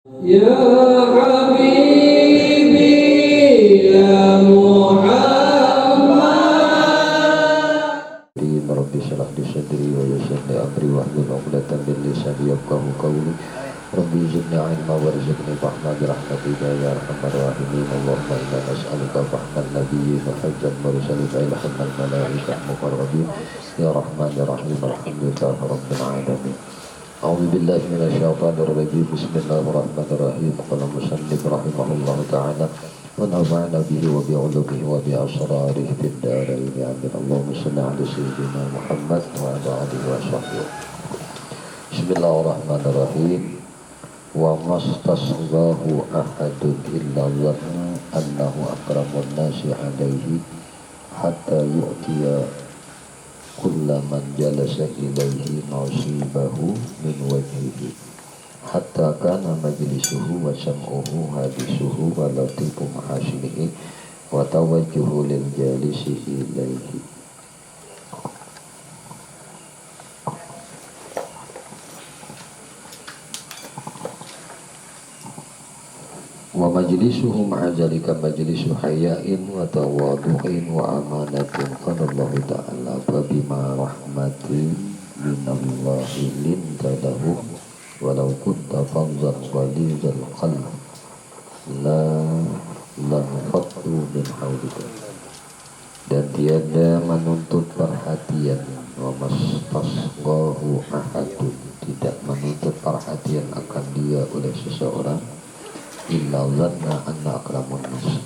Ya Habibi ya Muhammad. Rabbi shrah li sadri wa yassir li amri wahlul 'uqdatam min lisani yafqahu qawli. Rabbi zidni 'ilma warzuqni fahma bi rahmatika ya arhamar rahimin. Allahumma inna nas'aluka fahman nabiyyin wa hajjal mursalin wa ilhamal malaikah muqarrabin ya rahman ya rahim alhamdulillahi rabbil alamin. A'udzu billahi minasyaitonir rajim. Bismillahirrahmanirrahim. Qala musannif rahimahullahu ta'ala wa nafa'ana bihi wa bi'ulumihi wa bi asrarihi fid darain amin. Allahumma shalli ala sayyidina Muhammad wa ala alihi wa sahbihi. Bismillahirrahmanirrahim. Wa mastasghahu ahadun illa dhanna annahu akramun nasi alaihi hatta yu'tiya kulla man jalasa ilaihi nasibahu min wajhihi hatta kana majlisuhu wa sam'uhu hadisuhu wa latifu mahasinihi wa tawajjuhu lil jalisi ilaihi. Wa majlisuhu ma'azalika majlisu hayain wa tawadu'in wa amanatin. Qala Allah ta'ala fabima rahmatin minallahi linta lahu walau kunta fadhlan ghalizal qalb la lanfaddu min hawlika. Dan tiada menuntut perhatian wa mastasghahu ahadun, tidak menuntut perhatian akan dia oleh seseorang illa dhanna anna akramun nas,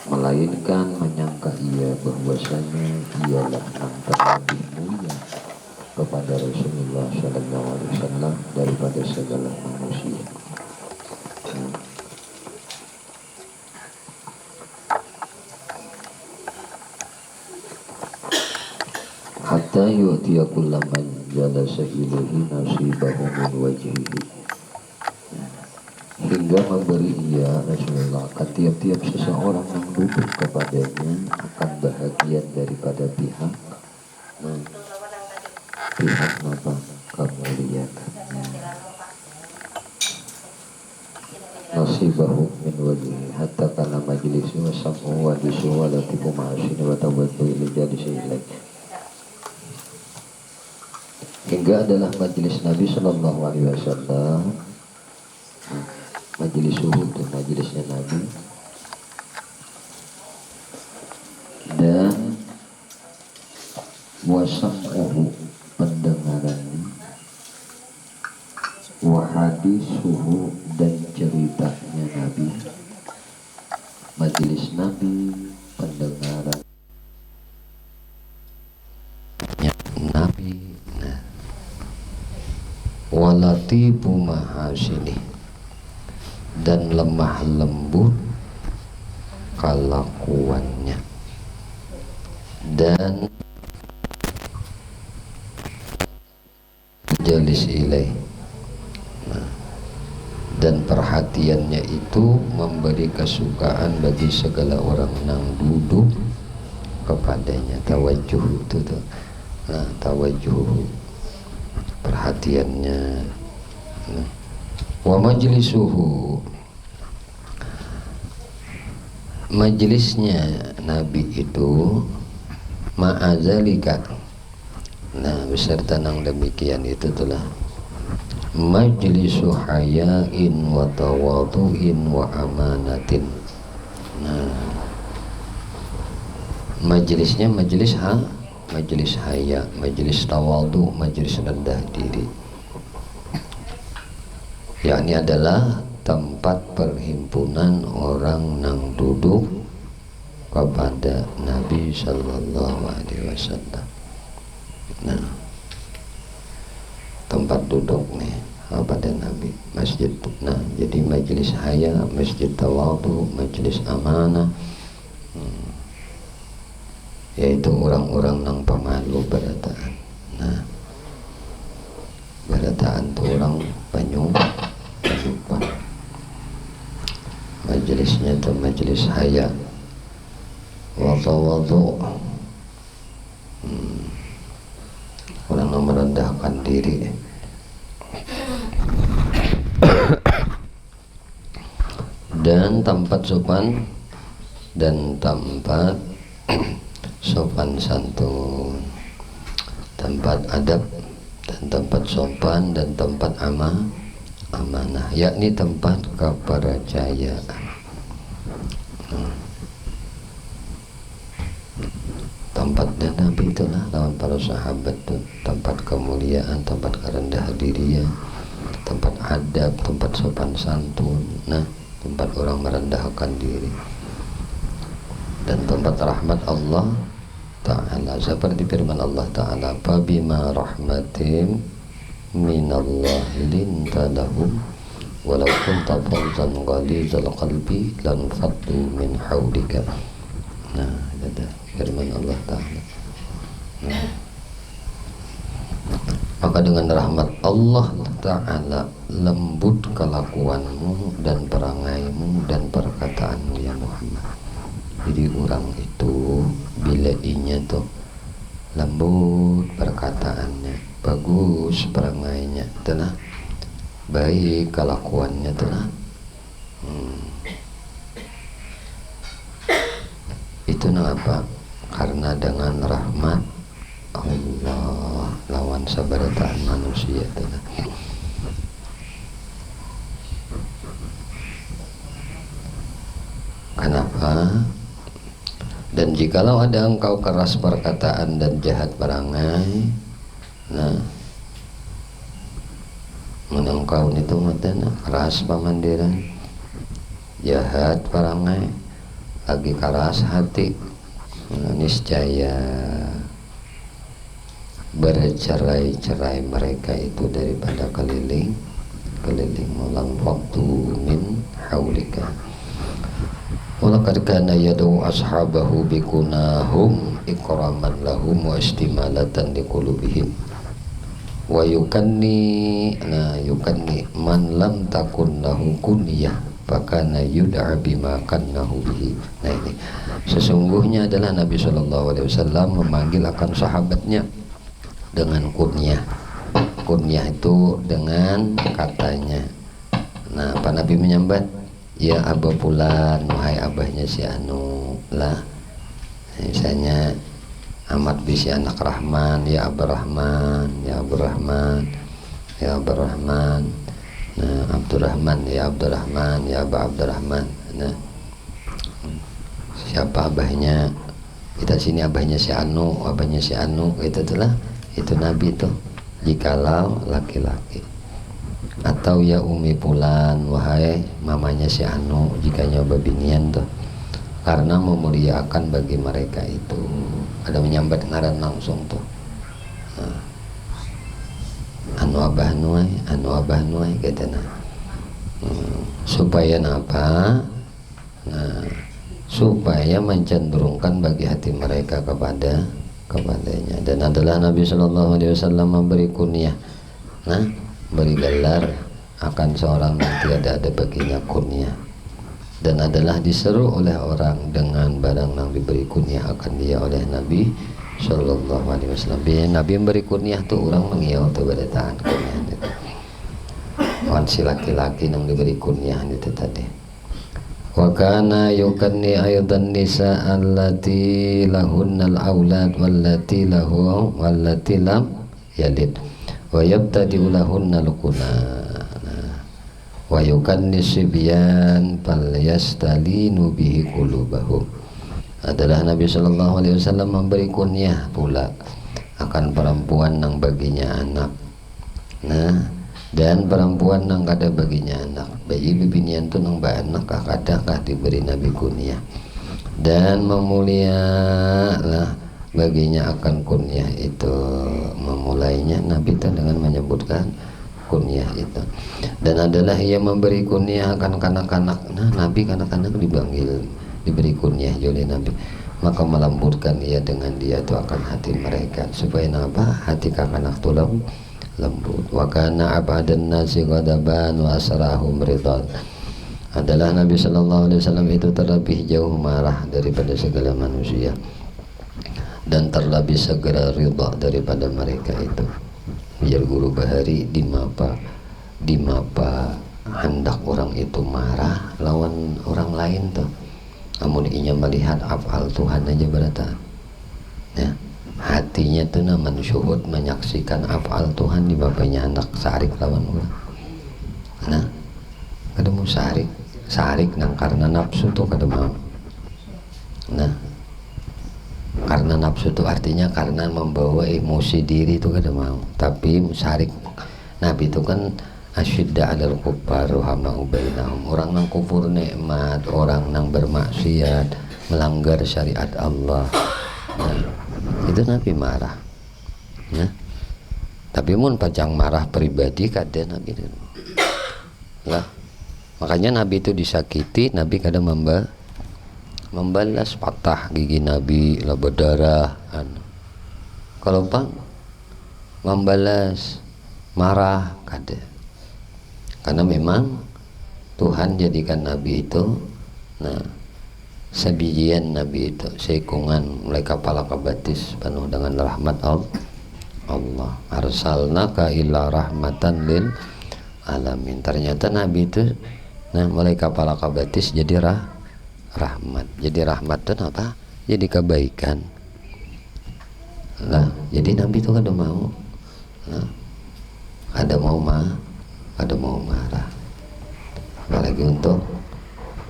melainkan menyangka ia bahwasanya ialah yang terlebih mulia kepada Rasulullah sallallahu alaihi wasallam daripada segala manusia. Hatta yu'tiya kullaman jalasa ilaihi nasibahu min wajhihi, hingga memberi ia Rasulullah akan tiap-tiap seseorang yang duduk kepadanya akan bahagian daripada pihak apa kemuliaannya. Nasibahu min wajhi hatta kana majlisu wa sam'u wa disu wa latifu ma'asini wa tawajjuh ila jalisi ilaih, hingga adalah majlis Nabi sallallahu alaihi wasallam. Majelis suhu itu majelisnya Nabi, dan wasam'uhu pendengarannya, wahadisuhu dan ceritanya Nabi. Majelis Nabi, pendengaran Nabi, walatifu mahasini, dan lemah lembut kelakuannya, dan jalis ilaih, dan perhatiannya itu memberi kesukaan bagi segala orang yang duduk kepadanya. Tawajjuh itu tuh, tawajjuh perhatiannya. Wa majlisuhu, majelisnya Nabi itu ma'azalika, beserta nang demikian itu telah majlisu hayain wa tawadu'in wa amanatin. Majelisnya majelis haya, majelis tawadu, majelis rendah diri, yakni adalah tempat perhimpunan orang yang duduk kepada Nabi sallallahu alaihi wasallam. Tempat duduk nih pada Nabi, masjid. Jadi majelis haya, masjid tawadu, majelis amanah, yaitu orang-orang yang pemalu berataan. Berataan itu orang penyumpah. Majelisnya itu majelis haya wa tawadhu, orang yang merendahkan diri, dan tempat sopan dan tempat sopan santun, tempat adab dan tempat sopan dan tempat amanah, yakni tempat kepercayaan. Tempatnya Nabi itulah lawan para sahabat tuh, tempat kemuliaan, tempat kerendah dirinya, tempat adab, tempat sopan santun, nah tempat orang merendahkan diri, dan tempat rahmat Allah Ta'ala, seperti firman Allah Ta'ala, fabima rahmatin minallahi linta lahum walau kunta fawzan ghalizal qalbi lan faddu min hawlika. Nah itu firman Allah Ta'ala. Maka dengan rahmat Allah Ta'ala lembut kelakuanmu dan perangaimu dan perkataanmu ya Muhammad. Jadi orang itu bila inya tuh lembut perkataannya, bagus perangainya, tenang, baik kelakuannya, tenang. Itu kenapa? Karena dengan rahmat Allah lawan sabarataan manusia, tenang. Kenapa? Dan jikalau ada engkau keras perkataan dan jahat perangai, nah menengkau itu matana keras pamandiran, jahat perangai, lagi keras hati, niscaya bercerai-cerai mereka itu daripada keliling mulang waktu min haulika. Walaqad kana yad'u ashabahu bikunahum ikraman lahum wa istimalatan liqulubihim wa yukanni man lam takun lahu kunyah fakana yud'a bima kannahu bihi. Nah ini sesungguhnya adalah Nabi SAW memanggil akan sahabatnya dengan kunyah. Kunyah itu dengan katanya. Nah apa Nabi menyambat? Ya Aba Fulan, wahai abahnya si Anu lah. Misalnya amat bisi anak Rahman, ya Abdurrahman, ya Abdurrahman, ya Abdurrahman. Nah Abdurrahman, ya Abdurrahman, ya Aba Abdurrahman. Nah siapa abahnya? Kita sini abahnya si Anu, abahnya si Anu, itu Nabi tuh. Jikalau laki-laki. Atau ya Umi Fulan, wahai mamanya si Anu, jika nyoba binian tuh, karena memuliakan bagi mereka itu. Ada menyambat ngaran langsung tuh. Nah, anu abah nuai gitu nah. Supaya apa? Nah, supaya mencenderungkan bagi hati mereka kepadanya. Dan adalah Nabi SAW memberi kunyah. Nah beri gelar akan seorang yang tiada ada baginya kunyah, dan adalah diseru oleh orang dengan barang yang diberi kunyah akan dia oleh Nabi Sallallahu Alaihi Wasallam. Nabi memberi kunyah tuh orang mengiau tuh beritaan kunyah itu. Wan si laki-laki yang diberi kunyah itu tadi. Wa kana yukanni aydan nisa allati lahunnal aulad wallati lam yalid wa yabtadi'u lahunna lukuna wa yukanni sibyan fal yastalinu bihi qulubahum. Adalah Nabi Sallallahu Alaihi Wasallam memberi kunyah pula akan perempuan yang baginya anak. Nah dan perempuan yang kada baginya anak, bayi bibinian tu nang anak kadang diberi Nabi kunyah, dan memulialah baginya akan kunyah itu. Memulainya Nabi itu dengan menyebutkan kunyah itu, dan adalah ia memberi kunyah akan kanak-kanak. Nah Nabi kanak-kanak diberi kunyah oleh Nabi, maka melembutkan ia dengan dia itu akan hati mereka, supaya apa? Hati kanak-kanak itu lembut. Wa kana abadan nasi ghadaban wa asrahum ridwan. Adalah Nabi Sallallahu Alaihi Wasallam itu terlebih jauh marah daripada segala manusia, dan terlebih segera ridha daripada mereka itu. Biar guru bahari di mapa hendak orang itu marah lawan orang lain tuh, amun inya melihat afal Tuhan aja berata ya, hatinya tuh naman syuhud menyaksikan afal Tuhan di bapaknya hendak sarik lawan orang. Nah kada mau sarik nang karena nafsu tuh kada mau. Nah karena nafsu tuh artinya karena membawa emosi diri tuh kada mau, tapi sarik. Nabi itu kan asyidda 'alal kuffar ruhamau bainahum, orang nang kufur nikmat, orang nang bermaksiat, melanggar syariat Allah. Nah, itu Nabi marah. Nah, tapi mun pajang marah pribadi kada Nabi itu. Lah, makanya Nabi itu disakiti, Nabi kada membalas patah gigi Nabi, lah berdarah. Kalau bang membalas marah kada, karena memang Tuhan jadikan Nabi itu nah sebijian Nabi itu seikungan mulai kepala kabatis penuh dengan rahmat Allah. Arsalnaka illa rahmatan lil alamin. Ternyata Nabi itu nah mulai kepala kabatis jadi rahmat. Jadi rahmat itu apa? Jadi kebaikan. Nah, jadi Nabi itu kada mau. Nah, ada mau marah, apalagi untuk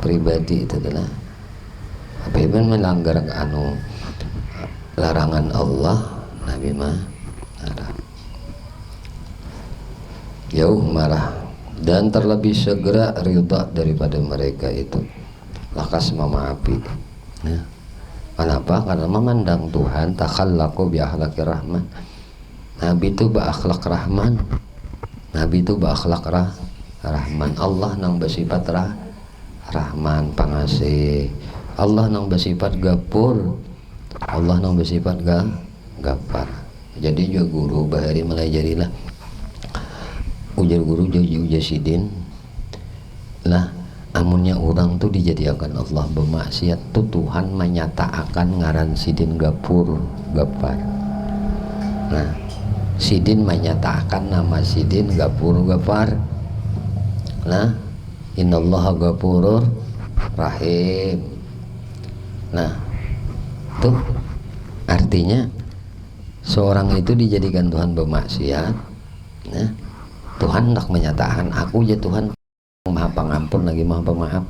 pribadi itu adalah apabila melanggar larangan Allah, Nabi marah, jauh marah, dan terlebih segera ridha daripada mereka itu lakas memaafi. Ya. Kenapa? Karena memandang Tuhan takhallaqu bi akhlaqir rahman. Nabi itu berakhlak rahman. Nabi itu berakhlak rahman. Allah nang bersifat rahman, pengasih. Allah nang bersifat gapur. Allah nang bersifat gapar. Jadi juga guru bahari mulai jadilah ujar guru ujar sidin lah, amunnya orang tuh dijadikan Allah bermaksiat tuh Tuhan menyatakan ngaran sidin gapur gapar. Nah sidin menyatakan nama sidin gapur gapar. Nah innallaha gapurur rahim. Nah tuh artinya seorang itu dijadikan Tuhan bermaksiat. Nah Tuhan hendak menyatakan aku ya Tuhan maha pengampun lagi maha pemaaf.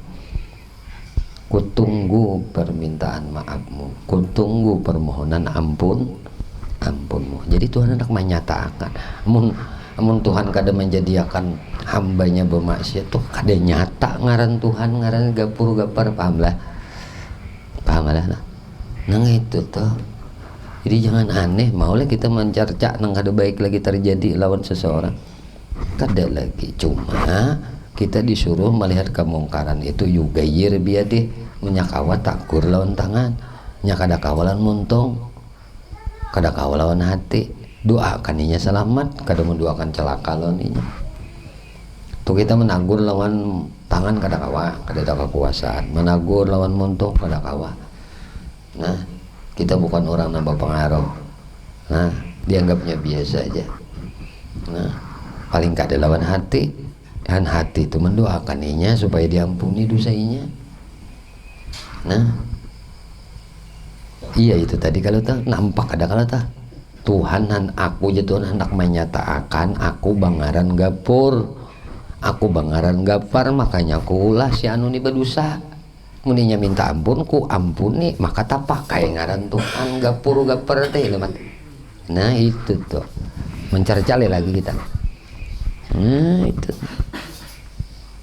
Kutunggu permintaan maafmu, kutunggu permohonan ampunmu. Jadi Tuhan hendak menyatakan amun Tuhan kada menjadikan hambanya bermaksiat tuh kada nyata ngaran Tuhan, ngaran gapur gapar, paham lah nah itu tuh. Jadi jangan aneh maulah kita mencerca nang kada baik lagi terjadi lawan seseorang, kada lagi. Cuma kita disuruh melihat kemungkaran itu yugayir biadih, menyakawa takur lawan tangan, nyakada kawalan muntung, kada kawalan hati, doakan inya selamat, kada mendoakan celaka lawan inya. Tuh kita menagur lawan tangan kada kawa, kada ada kekuasaan, menagur lawan muntung kada kawa. Nah kita bukan orang nambah pengaruh, nah dianggapnya biasa aja. Nah paling kada lawan hati, dan hati itu mendoakan inya supaya diampuni dosanya. Nah iya itu tadi kalau tak nampak ada kalau tak Tuhan dan aku ya Tuhan hendak menyatakan aku bangaran gapur, aku bangaran gapar, makanya aku ulah si anu ni berdosa. Muninya minta ampun ku ampuni, maka tak pakai ngaran Tuhan gapur gapar teh lemat. Nah itu tuh mencercali lagi kita. Nah itu.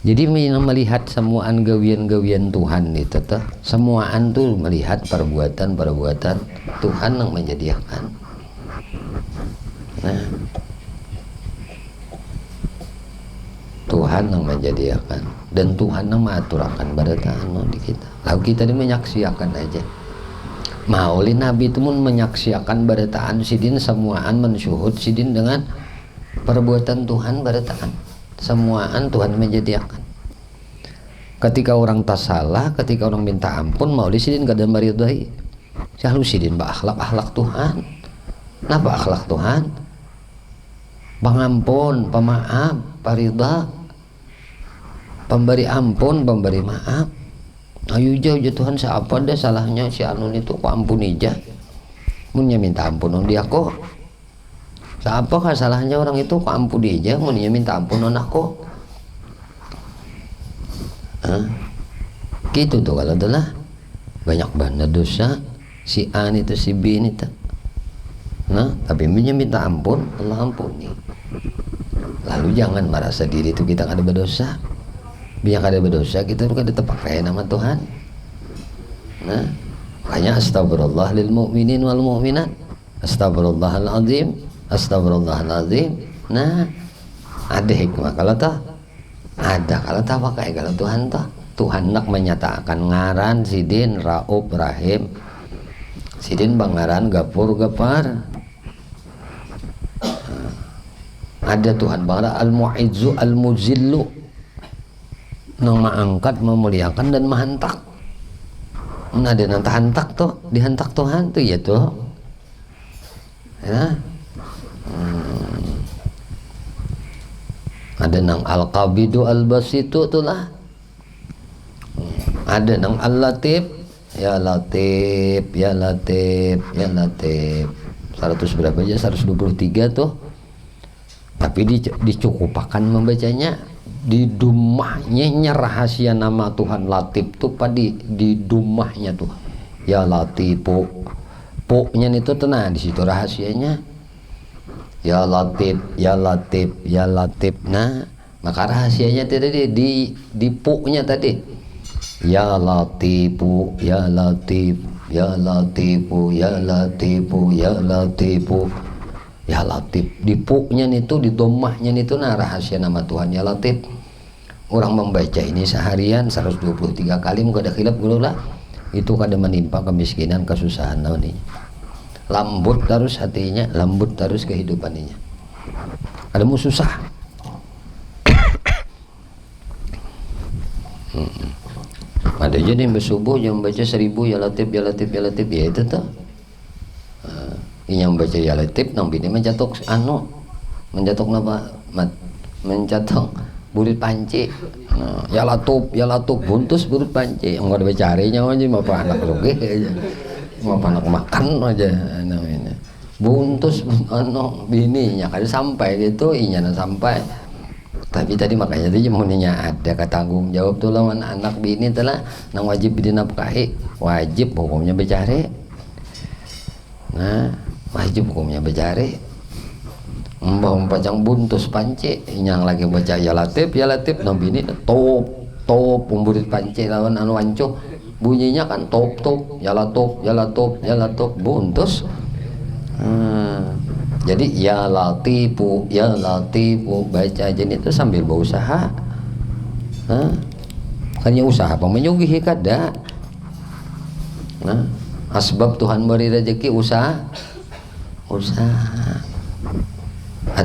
Jadi melihat semuaan gawian-gawian Tuhan itu tuh, semuaan tuh melihat perbuatan-perbuatan Tuhan yang menjadikan. Nah, Tuhan yang menjadikan dan Tuhan yang mengaturakan barataan di kita. Lalu kita ini menyaksikan aja. Maulin Nabi itu pun menyaksikan barataan sidin semuaan mensyuhud sidin dengan perbuatan Tuhan barataan. Semuaan Tuhan menjadikan. Ketika orang tak salah, ketika orang minta ampun, mau disidin kada maridai. Selalu sidin akhlak Tuhan. Napa akhlak Tuhan? Pengampun, pemaaf, parida. pemberi ampun, pemberi maaf. Ayo jauh Tuhan, siapa dah salahnya si Anun itu, kok ampuni aja. Munnya minta ampun on dia kok. Siapa kah salahnya orang itu, kok ampuni aja. Munnya minta ampun on aku. Gitu tuh kalau adalah banyak banget dosa si An itu, si B ini tuh. Nah, tapi munnya minta ampun, Allah ampuni. Lalu jangan merasa diri itu kita ada berdosa. Biar ada berdosa kita bukan terpakai nama Tuhan. Nah, makanya astagfirullah lil mu'minin wal mu'minat, astagfirullahal azim, astagfirullahal azim. Nah, ada hikmah kalau tak ada, kalau tak pakai kalau Tuhan tak. Tuhan nak menyatakan ngaran sidin Rauf Rahim, sidin bangaran Gapur Gapar. Ada Tuhan bangara al-mu'izzu al-muzillu, nang mengangkat, memuliakan dan menghantak. Ada nang hantak tuh, dihantak Tuhan tuh ya tuh. Ya. Ada nang al-qabidu al-basitu tuh lah. Ada nang al-latif, ya latif, ya latif, ya latif. 100 berapa aja, 123 tuh. Tapi dicukupakan membacanya. Di dumahnya rahasia nama Tuhan Latif tuh pada di dumahnya tuh, ya Latifu, poknya itu tenang di situ rahasianya, ya Latif, ya Latif, ya Latif. Nah, maka rahasianya tadi di poknya tadi, ya Latifu, ya Latif, ya Latifu, ya Latifu, ya Latifu, ya Latif. Di poknya itu, di domahnya itu, nah rahasia nama Tuhan ya Latif. Orang membaca ini seharian 123 kali muka ada khilaf dulu lah, itu kada menimpa kemiskinan, kesusahan ini. Lembut terus hatinya, lembut terus kehidupannya. Ada mau susah. Ada aja nih bersubuh yang baca 1000 ya Latif, ya Latif, ya Latif, ya itu tuh. Yang baca ya Latif nang bini mencatok mencatok napa? Mencatok burit panci. Nah, ya Latuf buntus burit panci. Yang ada becarinya aja mau anak rugi aja. Mau anak makan aja namanya. Buntus bininya kada sampai gitu, inyana sampai. Tapi tadi makanya tadi muninya ada ketanggung jawab tuh lawan anak bini telah nang wajib dinafkahi, wajib hukumnya becari. Nah, wajib hukumnya becari. Mbah pajang buntus panci, yang lagi baca ya Latif nabi ini top pemburit panci lawan anu wancuk, bunyinya kan top ya Latif buntus. Jadi ya Latifu baca aja itu sambil berusaha. Hanya usaha pemenyugihi kada. Nah, asbab Tuhan beri rezeki usaha.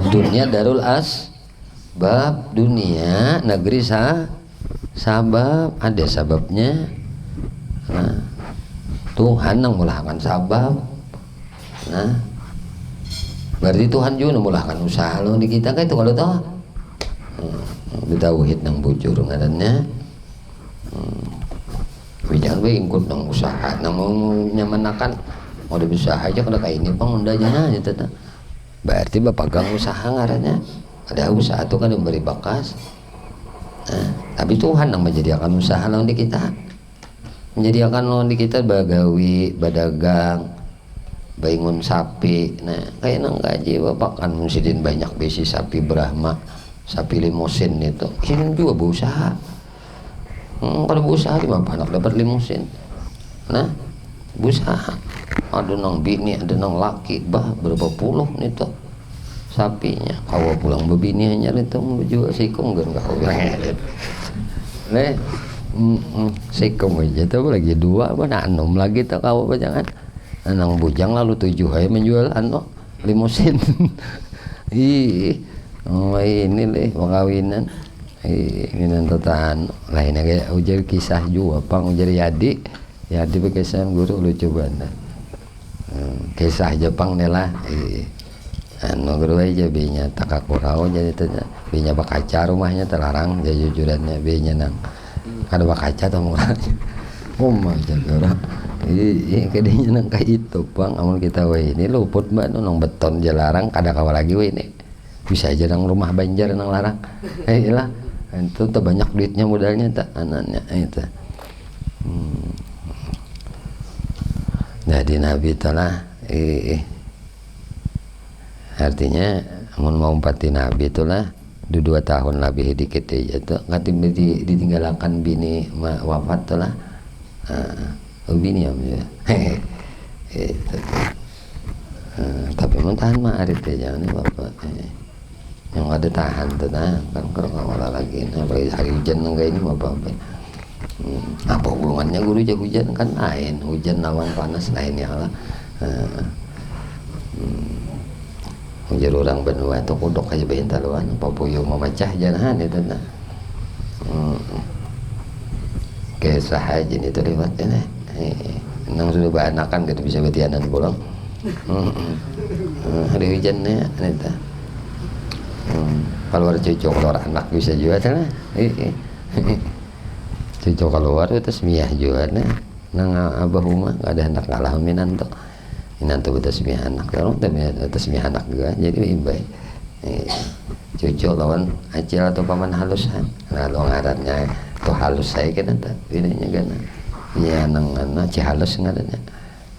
Dunia darul asbab, dunia negeri sabab, ada sababnya. Nah, Tuhan yang mulahkan sabab. Nah, berarti Tuhan juga mulahkan usaha lo di kita kan itu kalau tahu. Ditauhid nang bujur ngarannya. Jangan we ingkut nang usaha, nang mau nyamanakan mau usaha aja kada kayak ini pang undanya aja tata. Berarti bapak gang usaha ngarannya. Ada usaha itu kan memberi bakas. Nah, tapi Tuhan yang menjadikan usaha lawan di kita. Menyediakan lawan di kita bagawi, badagang, bangun sapi. Nah, kayak nang gaji bapak kan musidin banyak besi sapi Brahma, sapi limusin itu. Ini juga berusaha. Kalau berusaha di bapak anak dapat limusin. Nah, berusaha. Ada nang bini, ada nang laki, berapa puluh nih tuh sapinya. Kawa pulang bebini hanya itu juga sikung gak kau bilang. Nih, sikung aja tuh lagi 2, mana 6 lagi tuh kawa jangan. Nang bujang lalu 7 aja menjual limusin. Ini leh pengkawinan. Ini nantotan lainnya kayak ujar kisah juga, pang ujar Yadi berkesan guru lucu banget. Kisah Jepang nih lah. anu kedua aja binya takakurau jadi tanya binya bakaca rumahnya terlarang jadi jujurannya binya nang ada bakaca atau murah mah jadi orang ini kedenya nang kayak itu bang amun kita we ini luput mbak nong beton jalarang kada kawa lagi we ini bisa aja nang rumah banjar nang larang lah itu tuh banyak duitnya modalnya tak anaknya itu jadi Nabi itulah artinya mau umpati Nabi itulah 2 tahun lebih dikit aja tuh nggak ditinggalkan bini wafat tuh lah bini ya itu tapi mau tahan mah arit aja nih bapak yang ada tahan tuh nah kan kalau nggak lagi apalagi hari hujan enggak ini bapak apa hubungannya guru jago hujan kan lain hujan lawan panas lain ya lah ujar orang benua itu kudok aja bayin taluan papuyung memecah jangan itu nah kisah aja itu lewatnya nang sudah beranakan gitu bisa betianan pulang hari hujannya itu keluar cucu keluar anak bisa juga sana cucu keluar itu semiyah juga nah nang abah rumah nggak ada anak ngalah minanto nanti betul sembilan anak orang betul sembilan anak juga jadi ibai cucu lawan acil atau paman halus lalu ngarannya tuh halus saya kan nanti bedanya kan ya nang anak halus ngarannya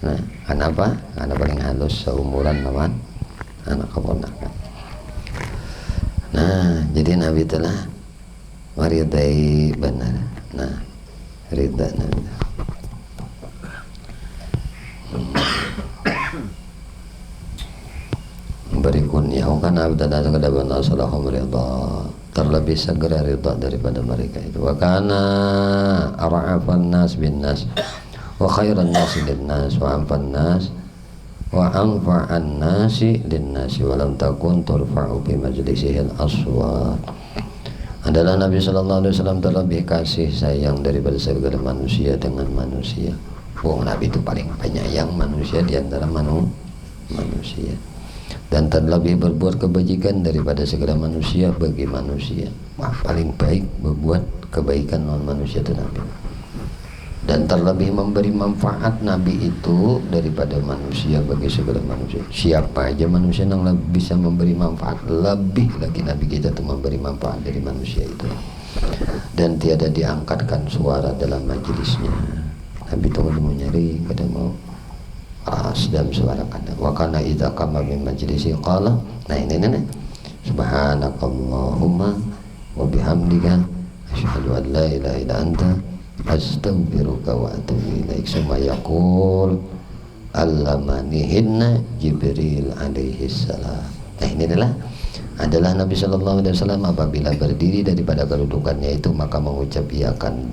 nah kenapa karena paling halus seumuran lawan anak keponakan nah jadi Nabi telah waridai benar nah rida Nabi berikutnya karena abdana kedaban salahum ridha terlebih segera ridha daripada mereka itu wa kana ara'afan nas bin nas wa khairan nas lin nas wa anfa'an nas wa anfa'an nasi lin nas wa lam takun turfa'u bi majlisihil aswat adalah Nabi sallallahu alaihi wasallam terlebih kasih sayang daripada segala manusia dengan manusia. Nabi itu paling penyayang manusia di antara manusia. Dan terlebih berbuat kebajikan daripada segala manusia bagi manusia. Paling baik berbuat kebaikan non manusia itu Nabi. Dan terlebih memberi manfaat Nabi itu daripada manusia bagi segala manusia. Siapa aja manusia yang bisa memberi manfaat, lebih lagi Nabi kita itu memberi manfaat dari manusia itu. Dan tiada diangkatkan suara dalam majelisnya. Nabi itu mau nyari, kadang mau sedang suara kadang wakana idza qama min majlisi qala nah ini subhanakallahumma wa bihamdika asyhadu an la ilaha illa anta astaghfiruka wa atubu ilaik summa yaqul allamanihinna Jibril alaihi salam. Nah ini adalah Nabi sallallahu alaihi wasallam apabila berdiri daripada kedudukannya itu maka mengucap iakan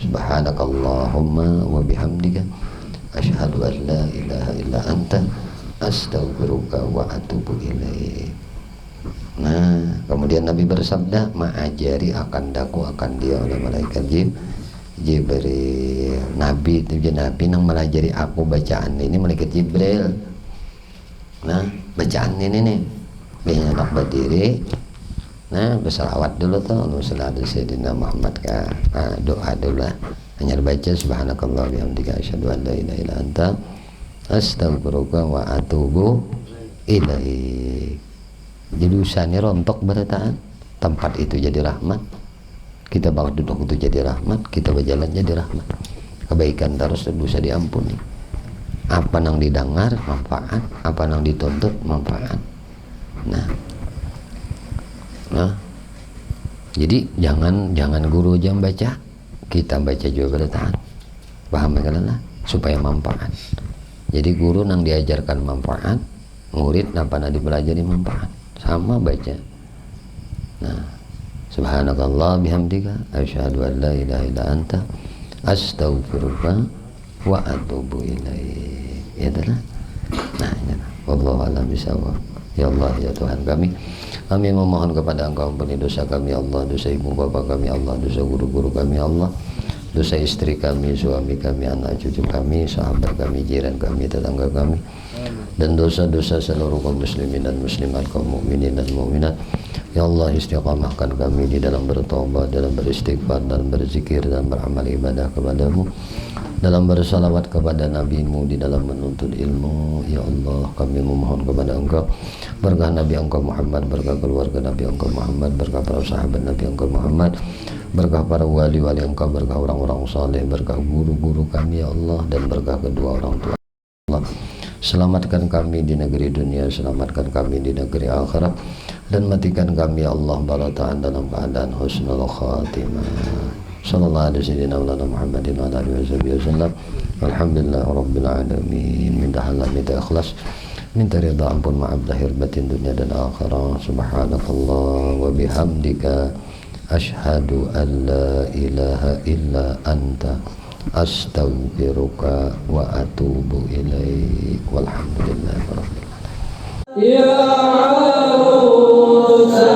subhanakallahumma wa bihamdika asyhadu an la ilaha illa anta astaghfiruka wa atubu ilaik. Nah, kemudian Nabi bersabda, ma'ajari akan daku akan dia oleh malaikat Jibril. Nabi nang melajari aku bacaan ini malaikat Jibril. Nah, bacaan ini nih. Biasanya nak berdiri. Nah, bersalawat dulu tuh, sallallahu sayyidina Muhammad ka. Nah, doa dulu lah. Hanya baca subhanakallah bihamdika asyhadu an la ilaha illa anta astaghfiruka wa atubu ilaik. Jadi usahanya rontok berataan tempat itu jadi rahmat, kita bakal duduk itu jadi rahmat, kita berjalan jadi rahmat, kebaikan terus dosa diampuni, apa yang didengar manfaat, apa yang dituntut manfaat. Nah jadi jangan guru aja baca, kita baca juga berataan, paham kan lah, supaya manfaat. Jadi guru yang diajarkan manfaat, murid apa yang dipelajari manfaat, sama baca. Nah, subhanakallah bihamdika asyhadu an la ilaha illa anta astaghfiruka wa atubu ilaik. Ya dah. Nah, ya. Wallahu a'lam bishawab. Ya Allah ya Tuhan kami memohon kepada Engkau ampuni dosa kami Allah, dosa ibu bapa kami Allah, dosa guru-guru kami Allah, dosa istri kami, suami kami, anak cucu kami, sahabat kami, jiran kami, tetangga kami, dan dosa-dosa seluruh kaum muslimin dan muslimat, kaum mukminin dan mukminat. Ya Allah, istiqamahkan kami di dalam bertobat, dalam beristighfar, dalam berzikir, dalam beramal ibadah kepadamu, dalam bersalawat kepada nabimu, di dalam menuntut ilmu. Ya Allah, kami memohon kepada Engkau berkah Nabi Engkau Muhammad, berkah keluarga Nabi Engkau Muhammad, berkah para sahabat Nabi Engkau Muhammad, berkah para wali-wali Engkau, berkah orang-orang saleh, berkah guru-guru kami ya Allah, dan berkah kedua orang tua Allah. Selamatkan kami di negeri dunia, selamatkan kami di negeri akhirat, dan matikan kami ya Allah bala ta'ala dalam keadaan husnul khatimah. Sallallahu alaihi Muhammadin wa alihi wasallam. Alhamdulillah rabbil alamin. Minta halal, minta ikhlas, minta ridha, ampun, maaf lahir batin dunia dan akhirat. Subhanakallah wa bihamdika asyhadu an la ilaha illa anta astaghfiruka wa atubu ilaik. Walhamdulillahirabbil alamin. Ya Musa